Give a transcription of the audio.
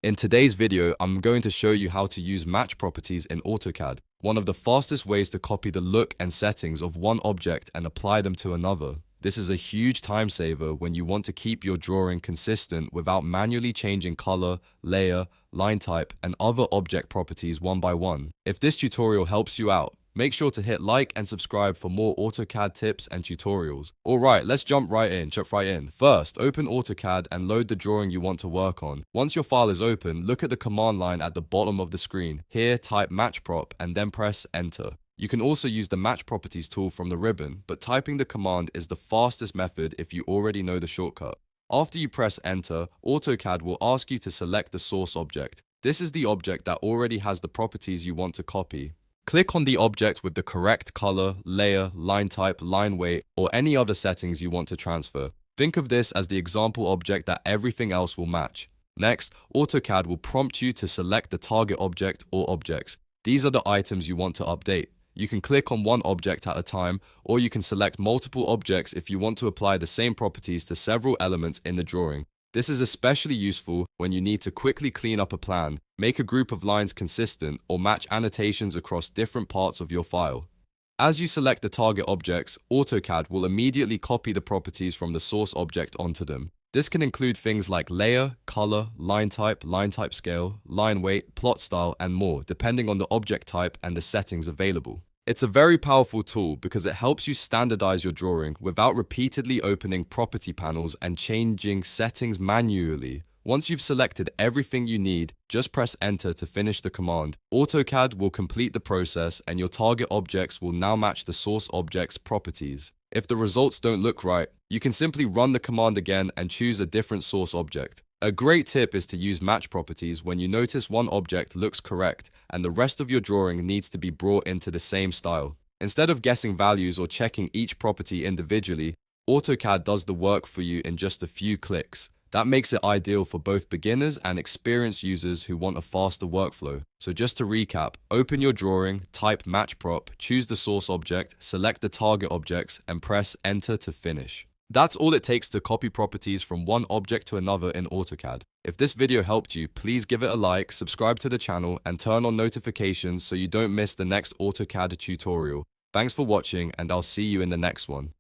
In today's video, I'm going to show you how to use match properties in AutoCAD, one of the fastest ways to copy the look and settings of one object and apply them to another. This is a huge time saver when you want to keep your drawing consistent without manually changing color, layer, line type, and other object properties one by one. If this tutorial helps you out, make sure to hit like and subscribe for more AutoCAD tips and tutorials. Alright, let's jump right in. First, open AutoCAD and load the drawing you want to work on. Once your file is open, look at the command line at the bottom of the screen. Here, type MATCHPROP and then press Enter. You can also use the Match Properties tool from the ribbon, but typing the command is the fastest method if you already know the shortcut. After you press Enter, AutoCAD will ask you to select the source object. This is the object that already has the properties you want to copy. Click on the object with the correct color, layer, line type, line weight, or any other settings you want to transfer. Think of this as the example object that everything else will match. Next, AutoCAD will prompt you to select the target object or objects. These are the items you want to update. You can click on one object at a time, or you can select multiple objects if you want to apply the same properties to several elements in the drawing. This is especially useful when you need to quickly clean up a plan, make a group of lines consistent, or match annotations across different parts of your file. As you select the target objects, AutoCAD will immediately copy the properties from the source object onto them. This can include things like layer, color, line type scale, line weight, plot style, and more, depending on the object type and the settings available. It's a very powerful tool because it helps you standardize your drawing without repeatedly opening property panels and changing settings manually. Once you've selected everything you need, just press Enter to finish the command. AutoCAD will complete the process and your target objects will now match the source object's properties. If the results don't look right, you can simply run the command again and choose a different source object. A great tip is to use match properties when you notice one object looks correct and the rest of your drawing needs to be brought into the same style. Instead of guessing values or checking each property individually, AutoCAD does the work for you in just a few clicks. That makes it ideal for both beginners and experienced users who want a faster workflow. So just to recap, open your drawing, type MATCHPROP, choose the source object, select the target objects, and press Enter to finish. That's all it takes to copy properties from one object to another in AutoCAD. If this video helped you, please give it a like, subscribe to the channel, and turn on notifications so you don't miss the next AutoCAD tutorial. Thanks for watching, and I'll see you in the next one.